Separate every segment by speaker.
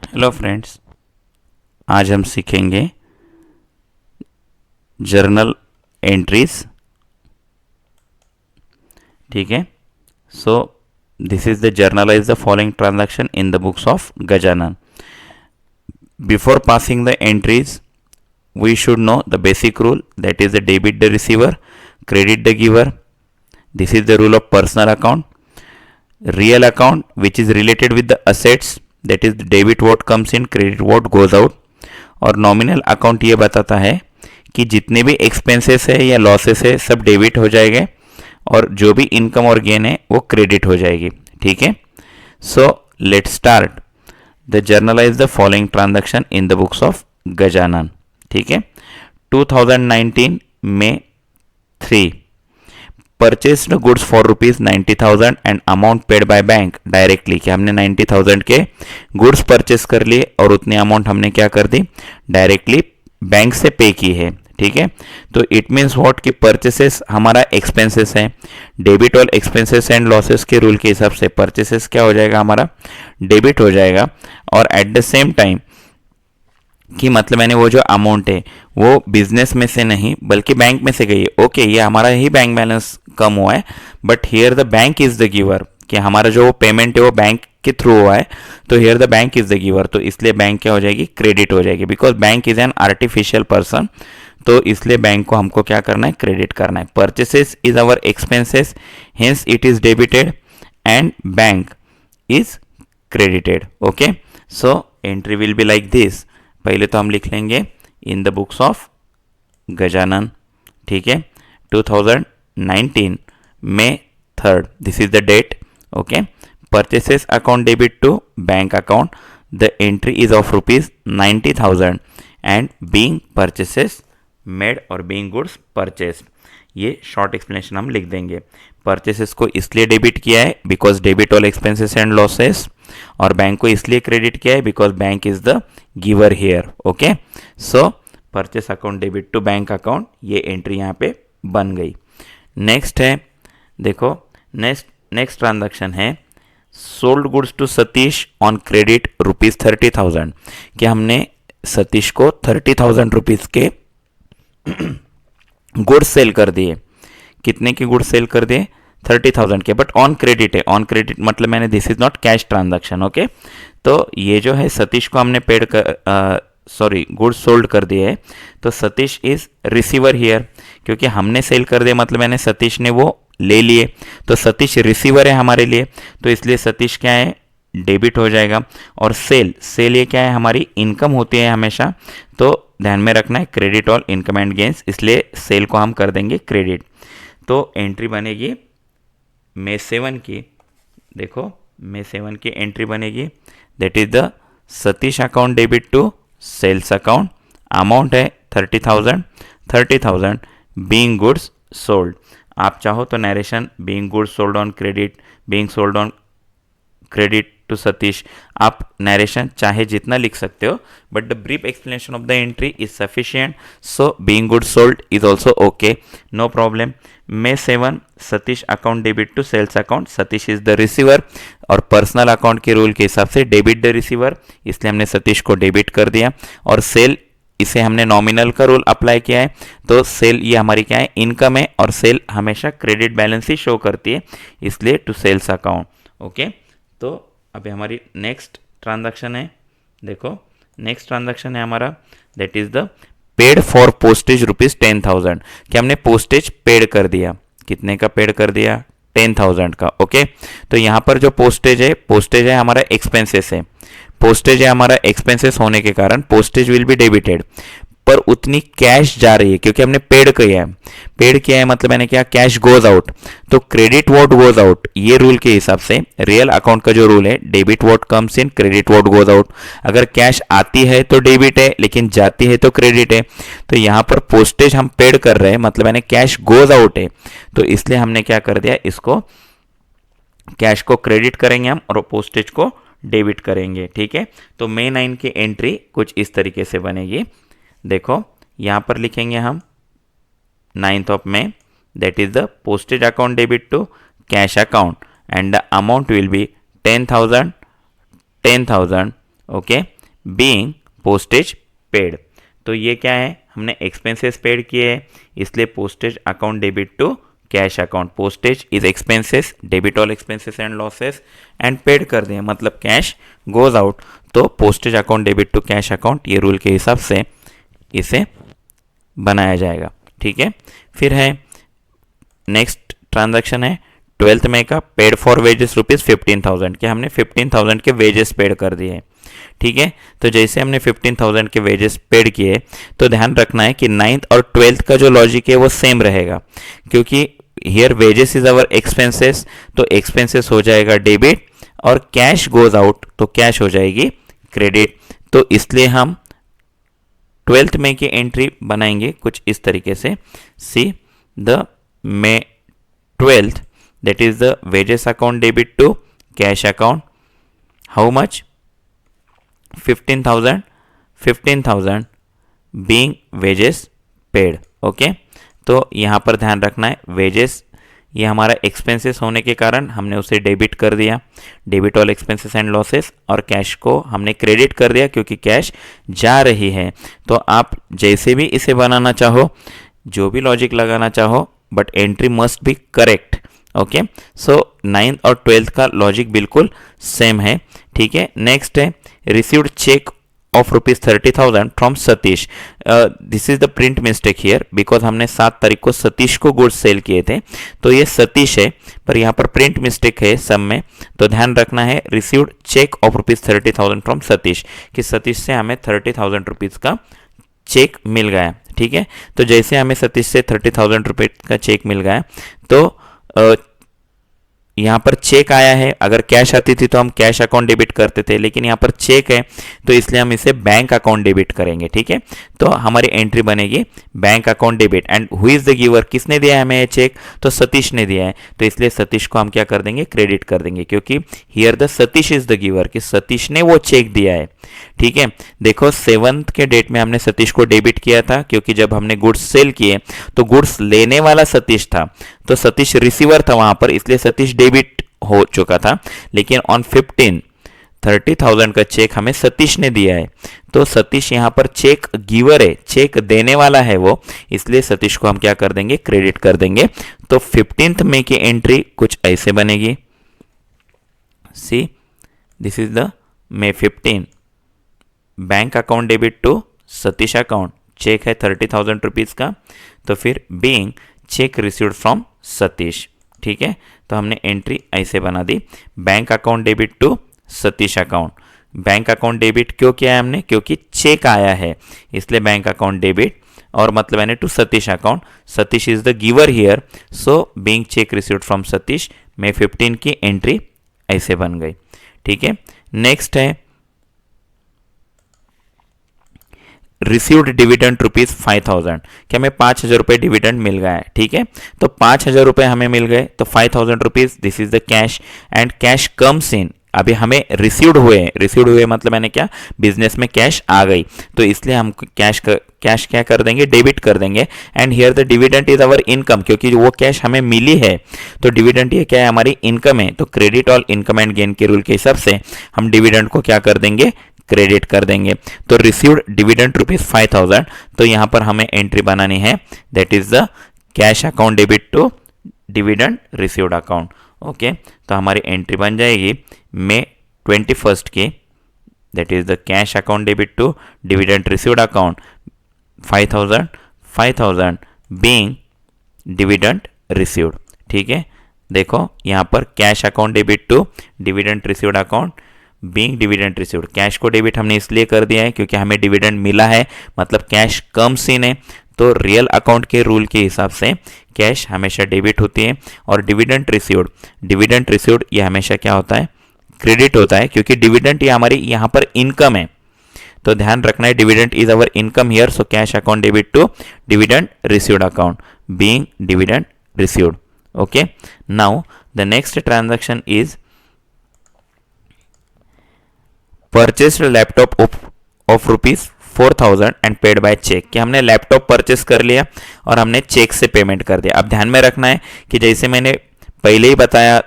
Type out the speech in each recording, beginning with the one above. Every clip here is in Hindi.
Speaker 1: हेलो फ्रेंड्स, आज हम सीखेंगे जर्नल एंट्रीज। ठीक है। So this is the generalized the following transaction in the books of Gajanan. Before passing the entries we should know the basic rule, that is the debit the receiver, credit the giver. This is the rule of personal account. Real account which is related with the assets, that is the debit what comes in, credit what goes out. और नॉमिनल अकाउंट ये बताता है कि जितने भी एक्सपेंसेस है या लॉसेस है सब डेबिट हो जाएंगे और जो भी इनकम और गेन है वो क्रेडिट हो जाएगी। ठीक है। So let start the generalized the following transaction in the books of Gajanan. ठीक है। 2019 में 3 purchased goods for ₹90,000 and amount paid by bank directly, कि हमने 90,000 के गुड्स परचेस कर लिए और उतनी अमाउंट हमने क्या कर दी, डायरेक्टली बैंक से पे की है। ठीक है। तो इट मीन्स व्हाट कि परचेसेस हमारा एक्सपेंसेस है, डेबिट और एक्सपेंसेस एंड लॉसेस के रूल के हिसाब से परचेसेस क्या हो जाएगा, हमारा डेबिट हो जाएगा। और एट द सेम टाइम कि मतलब मैंने वो जो अमाउंट है वो बिजनेस में से नहीं बल्कि बैंक में से गई है। ओके, ये हमारा ही बैंक बैलेंस कम हुआ है, but here the bank is the giver, कि हमारा जो पेमेंट है वो बैंक के थ्रू हुआ है, तो here the bank is the giver, तो इसलिए बैंक क्या हो जाएगी, क्रेडिट हो जाएगी। Because bank is an artificial person, तो इसलिए बैंक को हमको क्या करना है, क्रेडिट करना है। Purchases is our expenses, hence it is debited and bank is credited. Okay, so entry will be like this. पहले तो हम लिख लेंगे in the books of Gajanan. ठीक है। 2019 में 3rd, this is the date. Okay. Purchases account debit to bank account, the entry is of ₹90,000 and being purchases made और बीइंग गुड्स परचेस्ड। ये शॉर्ट एक्सप्लेनेशन हम लिख देंगे। परचेसेस को इसलिए डेबिट किया है because debit all expenses and losses, और बैंक को इसलिए क्रेडिट किया है because bank is the giver here. Okay, so purchase account debit to bank account, ये एंट्री यहाँ पे बन गई। नेक्स्ट है, देखो नेक्स्ट ट्रांजैक्शन है sold goods to Satish on credit ₹30,000, कि हमने सतीश को ₹30,000 के गुड्स सेल कर दिए। कितने के गुड्स सेल कर दिए, 30,000 के, बट ऑन क्रेडिट है। ऑन क्रेडिट मतलब मैंने, this is not cash transaction. Okay, तो ये जो है सतीश को हमने पेड कर गुड्स सोल्ड कर दिए है, तो सतीश इज रिसीवर हियर, क्योंकि हमने सेल कर दिया मतलब मैंने सतीश ने वो ले लिए, तो सतीश रिसीवर है हमारे लिए, तो इसलिए सतीश क्या है, डेबिट हो जाएगा। और सेल ये क्या है, हमारी इनकम होती है हमेशा, तो ध्यान में रखना है credit all income and gains, इसलिए सेल को हम कर देंगे क्रेडिट। तो एंट्री बनेगी May 7 की, देखो May 7 की एंट्री बनेगी, that is the Satish account debit to sales account, amount है 30,000 बीइंग गुड्स सोल्ड। आप चाहो तो narration being goods sold on credit, being sold on credit to Satish, आप नरेशन चाहे जितना लिख सकते हो, but the brief explanation of the entry is sufficient, so being good sold is also okay, no problem. May 7 Satish account debit to sales account, Satish is the receiver, और पर्सनल अकाउंट के रूल के हिसाब से डेबिट द रिसीवर, इसलिए हमने सतीश को डेबिट कर दिया। और सेल, इसे हमने नॉमिनल का रूल अप्लाई किया है, तो सेल ये हमारी क्या है, इनकम है, और सेल हमेशा क्रेडिट बैलेंस ही शो करती है, इसलिए टू सेल्स अकाउंट। ओके, तो अभी हमारी नेक्स्ट ट्रांजैक्शन है, देखो नेक्स्ट ट्रांजैक्शन है हमारा, that is the paid for postage ₹10,000, कि हमने पोस्टेज पेड कर दिया। कितने का पेड कर दिया, 10,000 का। ओके, तो यहाँ पर जो पोस्टेज है हमारा एक्सपेंसेस है, पोस्टेज है हमारा एक्सपेंसेस होने के कारण पोस्टेज विल बी डेबिटेड, पर उतनी कैश जा रही है क्योंकि हमने पेड किया है मतलब मैंने क्या, कैश गोज आउट, तो क्रेडिट वॉट गोज आउट, ये रूल के हिसाब से रियल अकाउंट का जो रूल है, debit what comes in, credit what goes out. अगर कैश आती है तो डेबिट है, लेकिन जाती है तो क्रेडिट है। तो यहाँ पर पोस्टेज हम पेड कर रहे हैं मतलब मैंने कैश गोज आउट है, तो इसलिए हमने क्या कर दिया, इसको कैश को क्रेडिट करेंगे हम और पोस्टेज को डेबिट करेंगे। ठीक है, तो May 9 की एंट्री कुछ इस तरीके से बनेगी। देखो यहाँ पर लिखेंगे हम 9th of May, that is the postage account debit to cash account, and the amount will be 10,000. Okay, being postage paid. तो ये क्या है, हमने एक्सपेंसेस पेड किए हैं, इसलिए postage account debit to cash account. Postage is expenses, debit all expenses and losses and paid कर दिए, मतलब कैश गोज आउट। तो postage account debit to cash account, ये रूल के हिसाब से इसे बनाया जाएगा। ठीक है, फिर है नेक्स्ट ट्रांजैक्शन है 12th में का पेड फॉर वेजेस रुपीज 15,000, कि हमने 15,000 के वेजेस पेड कर दिए। ठीक है, तो जैसे हमने 15,000 के वेजेस पेड किए तो ध्यान रखना है कि 9th और 12th का जो लॉजिक है वो सेम रहेगा, क्योंकि here wages is our expenses, तो एक्सपेंसेस हो जाएगा डेबिट और कैश गोज आउट तो कैश हो जाएगी क्रेडिट। तो इसलिए हम 12th में की एंट्री बनाएंगे कुछ इस तरीके से, see the may 12th, that is the wages account debit to cash account, how much 15,000 being wages paid। Okay, तो यहाँ पर ध्यान रखना है वेजेस ये हमारा एक्सपेंसेस होने के कारण हमने उसे डेबिट कर दिया, debit all expenses and losses, और कैश को हमने क्रेडिट कर दिया क्योंकि कैश जा रही है। तो आप जैसे भी इसे बनाना चाहो, जो भी लॉजिक लगाना चाहो, but entry must be correct. Okay, so 9th और 12th का लॉजिक बिल्कुल सेम है। ठीक है, नेक्स्ट है received cheque of rupees 30,000 from Satish. This is the print mistake here, because हमने 7 तारीख को सतीश को गुड्स सेल किए थे, तो ये सतीश है, पर यहाँ पर प्रिंट मिस्टेक है सब में। तो ध्यान रखना है received cheque of rupees 30,000 from Satish, कि सतीश से हमें 30,000 रुपीज का चेक मिल गया। ठीक है, तो जैसे हमें सतीश से 30,000 रुपये का चेक मिल गया, तो यहाँ पर चेक आया है, अगर कैश आती थी तो हम कैश अकाउंट डेबिट करते थे, लेकिन यहाँ पर चेक है तो इसलिए हम इसे बैंक अकाउंट डेबिट करेंगे। ठीक है, तो हमारी एंट्री बनेगी bank account debit. And who is the giver, किसने दिया है हमें ये चेक, तो सतीश ने दिया है, तो इसलिए सतीश को हम क्या कर देंगे, क्रेडिट कर देंगे, क्योंकि here the Satish is the giver, कि सतीश ने वो चेक दिया है। ठीक है, देखो 7th के डेट में हमने सतीश को डेबिट किया था, क्योंकि जब हमने गुड्स सेल किए तो गुड्स लेने वाला सतीश था, तो सतीश रिसीवर था वहां पर, इसलिए सतीश डेबिट हो चुका था। लेकिन ऑन 15 30,000 का चेक हमें सतीश ने दिया है, तो सतीश यहाँ पर चेक गिवर है, चेक देने वाला है वो, इसलिए सतीश को हम क्या कर देंगे, क्रेडिट कर देंगे। तो 15th में की एंट्री कुछ ऐसे बनेगी, see this is the May 15 bank account debit to Satish account, cheque है 30,000 रुपीज का, तो फिर being cheque received from Satish. ठीक है, तो हमने एंट्री ऐसे बना दी, bank account debit to Satish account. Bank account debit क्यों किया है हमने, क्योंकि चेक आया है, इसलिए बैंक अकाउंट डेबिट, और मतलब यानी to Satish account, Satish is the giver here, so being cheque received from Satish, May 15 की एंट्री ऐसे बन गई। ठीक है, नेक्स्ट है रिसीव्ड डिविडेंड रुपीज 5,000, कि हमें 5,000 रुपये डिविडेंड मिल गया है। ठीक है, तो 5,000 रुपये हमें मिल गए, तो 5,000 rupees this is the cash, and cash comes in, अभी हमें रिसीव्ड हुए मतलब मैंने क्या, बिजनेस में कैश आ गई, तो इसलिए हम कैश क्या कर देंगे, डेबिट कर देंगे। And here the dividend is our income, क्योंकि वो कैश हमें मिली है, तो डिविडेंड ये क्या है, हमारी इनकम है, तो credit all income and gain के रूल के हिसाब से हम डिविडेंड को क्या कर देंगे, क्रेडिट कर देंगे। तो रिसीव्ड डिविडेंड रुपीज 5,000, तो यहां पर हमें एंट्री बनानी है, that is the cash account debit to dividend received account. Okay, तो हमारी एंट्री बन जाएगी मे 21 की, that is the cash account debit to dividend received account 5,000 being dividend received. ठीक है, देखो यहां पर cash account debit to dividend received account being dividend received, cash को डेबिट हमने इसलिए कर दिया है क्योंकि हमें डिविडेंड मिला है, मतलब कैश कम्स इन है, तो रियल अकाउंट के रूल के हिसाब से कैश हमेशा डेबिट होती है, और डिविडेंड रिसीव्ड ये हमेशा क्या होता है, क्रेडिट होता है, क्योंकि डिविडेंड ये हमारी यहाँ पर इनकम है, तो ध्यान रखना है dividend is our income here, so cash account debit to dividend received account being dividend received. Okay, now the next transaction is purchased laptop of rupees 4,000 and paid by cheque, कि हमने लैपटॉप परचेस कर लिया और हमने चेक से पेमेंट कर दिया। अब ध्यान में रखना है कि जैसे मैंने पहले ही बताया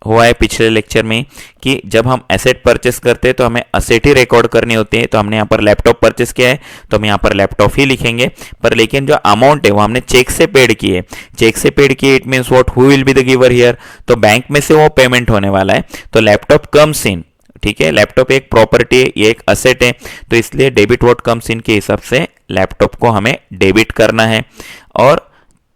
Speaker 1: हुआ है पिछले लेक्चर में कि जब हम एसेट परचेस करते हैं तो हमें एसेट ही रिकॉर्ड करनी होती है। तो हमने यहाँ पर लैपटॉप परचेस किया है तो हम यहाँ पर लैपटॉप ही लिखेंगे, पर लेकिन जो अमाउंट है वो हमने चेक से पेड की है। चेक से पेड की, it means what, who will be the giver here, तो बैंक में से वो पेमेंट होने वाला है। तो लैपटॉप कम्स इन, ठीक है, लैपटॉप एक प्रॉपर्टी है, ये एक असेट है, तो इसलिए डेबिट व्हाट कम्स इन के हिसाब से लैपटॉप को हमें डेबिट करना है। और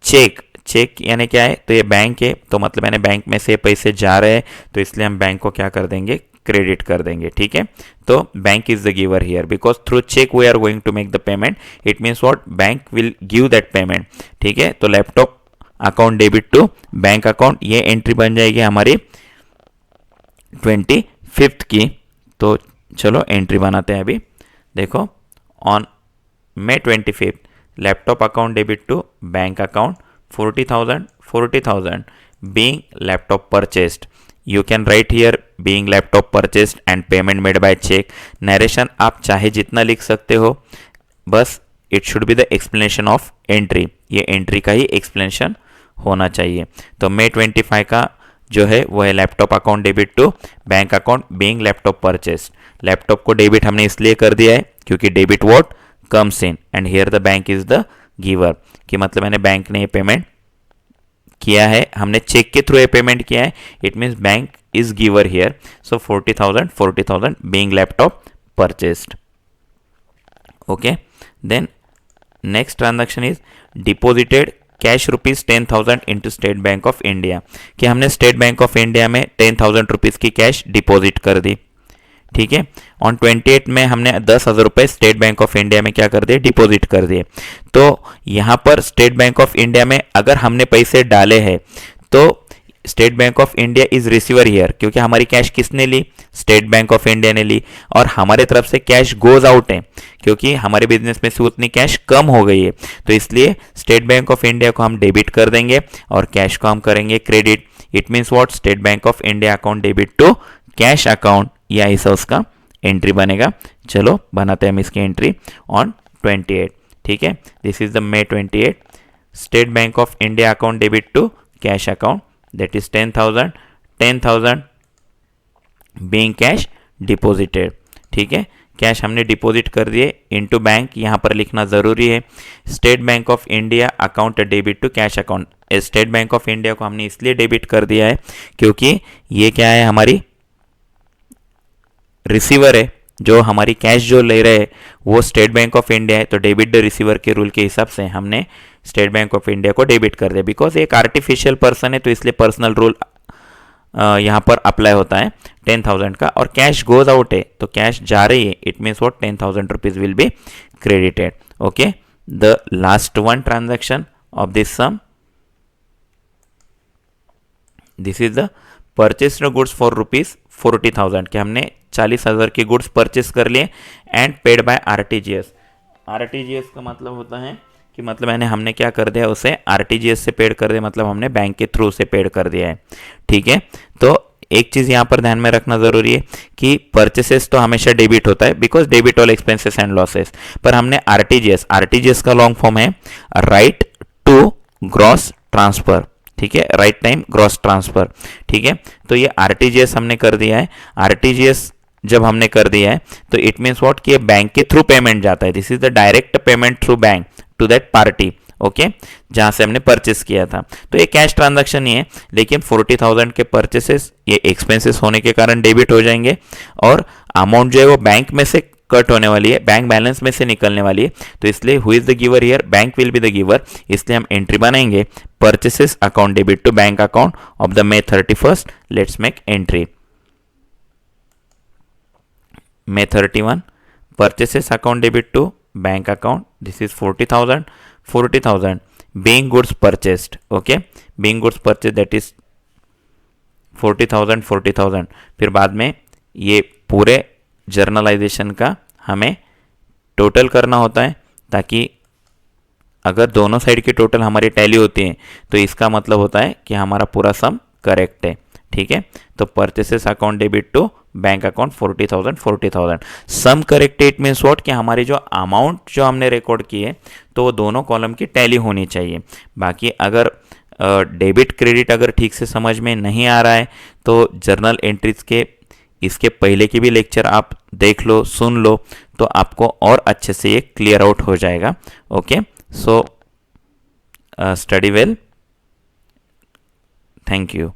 Speaker 1: चेक, चेक यानी क्या है, तो ये बैंक है, तो मतलब मैंने बैंक में से पैसे जा रहे हैं तो इसलिए हम बैंक को क्या कर देंगे, क्रेडिट कर देंगे, ठीक है। तो bank is the giver here because through cheque we are going to make the payment, it means what, bank will give that payment, ठीक है। तो laptop account debit to bank account, ये एंट्री बन जाएगी हमारी 25th की। तो चलो एंट्री बनाते हैं अभी। देखो, on May 25th laptop account debit to bank account 40,000 being laptop purchased. You can write here being laptop purchased and payment made by check. Narration आप चाहे जितना लिख सकते हो, बस it should be the explanation of entry. ये entry का ही explanation होना चाहिए। तो May 25 का जो है वो है laptop account debit to bank account being laptop purchased. Laptop को डेबिट हमने इसलिए कर दिया है क्योंकि debit what comes in and here the bank is the giver, कि मतलब मैंने बैंक ने ये पेमेंट किया है, हमने चेक के थ्रू ये पेमेंट किया है, it means bank is giver here. So 40,000 being laptop purchased. Okay, then next transaction is deposited cash rupees 10,000 into state bank of India, कि हमने स्टेट बैंक ऑफ इंडिया में 10,000 रुपीज की कैश डिपॉजिट कर दी, ठीक है। ऑन 28 में हमने 10,000 रुपए स्टेट बैंक ऑफ इंडिया में क्या कर दिए, डिपॉजिट कर दिए। तो यहां पर स्टेट बैंक ऑफ इंडिया में अगर हमने पैसे डाले हैं तो state bank of India is receiver here, क्योंकि हमारी कैश किसने ली, स्टेट बैंक ऑफ इंडिया ने ली, और हमारे तरफ से कैश गोज आउट है क्योंकि हमारे बिजनेस में से उतनी कैश कम हो गई है। तो इसलिए स्टेट बैंक ऑफ इंडिया को हम डेबिट कर देंगे और कैश को हम करेंगे credit. It means what, state bank of India account debit to cash account, या ऐसा उसका एंट्री बनेगा। चलो बनाते हैं हम इसकी एंट्री ऑन 28, ठीक है। This is the May 28 state bank of India account debit to cash account, that is 10,000 being cash deposited, ठीक है। कैश हमने डिपॉजिट कर दिए इनटू बैंक, यहाँ पर लिखना जरूरी है। State bank of India account debit to cash account, state bank of India को हमने इसलिए डेबिट कर दिया है क्योंकि ये क्या है, हमारी रिसीवर है, जो हमारी कैश जो ले रहे हैं वो स्टेट बैंक ऑफ इंडिया है। तो डेबिट द रिसीवर के रूल के हिसाब से हमने स्टेट बैंक ऑफ इंडिया को डेबिट कर दिया, बिकॉज एक आर्टिफिशियल पर्सन है तो इसलिए पर्सनल रूल यहाँ पर अप्लाई होता है 10,000 का। और कैश गोज आउट है तो कैश जा रही है, it means what, 10,000 rupees will be credited. Okay, the last one transaction of this sum, this is the purchased goods for rupees 40,000, कि हमने 40,000 के गुड्स परचेस कर लिए and paid by RTGS. RTGS का मतलब होता है कि मतलब हमने क्या कर दिया, उसे आरटीजीएस से पेड कर दिया, मतलब हमने बैंक के थ्रू से पेड कर दिया है, ठीक है। तो एक चीज़ यहाँ पर ध्यान में रखना ज़रूरी है कि परचेसेस तो हमेशा डेबिट होता है because debit all expenses and losses, पर हमने आरटीजीएस का लॉन्ग फॉर्म है राइट टू ग्रॉस ट्रांसफर, ठीक है, राइट टाइम ग्रॉस ट्रांसफर, ठीक है। तो ये आरटीजीएस हमने कर दिया है। आरटीजीएस जब हमने कर दिया है तो इट मीन्स व्हाट, कि ये बैंक के थ्रू पेमेंट जाता है, this is the direct payment through bank to that party, okay, जहां से हमने परचेस किया था। तो ये कैश ट्रांजैक्शन ही है, लेकिन 40,000 के परचेसेस ये एक्सपेंसेस होने के कारण डेबिट हो जाएंगे और अमाउंट जो है वो बैंक में से कट होने वाली है, बैंक बैलेंस में से निकलने वाली है। तो इसलिए who is the giver here, bank will be the giver, इसलिए हम एंट्री बनाएंगे purchases account debit to bank account of the May 31st। Let's make entry. May 31 purchases account debit to bank account, this is 40,000 being goods purchased, okay, being goods purchased, that is 40,000। फिर बाद में ये पूरे जर्नलाइजेशन का हमें टोटल करना होता है, ताकि अगर दोनों साइड की टोटल हमारी टैली होती है तो इसका मतलब होता है कि हमारा पूरा सम करेक्ट है, ठीक है। तो purchases account debit to bank account 40,000 sum correct, it means what, कि हमारी जो अमाउंट जो हमने रिकॉर्ड की है तो वो दोनों कॉलम की टैली होनी चाहिए। बाकी अगर डेबिट क्रेडिट अगर ठीक से समझ में नहीं आ रहा है तो जर्नल एंट्रीज के इसके पहले के भी लेक्चर आप देख लो, सुन लो, तो आपको और अच्छे से ये क्लियर आउट हो जाएगा. Okay, so study well. Thank you.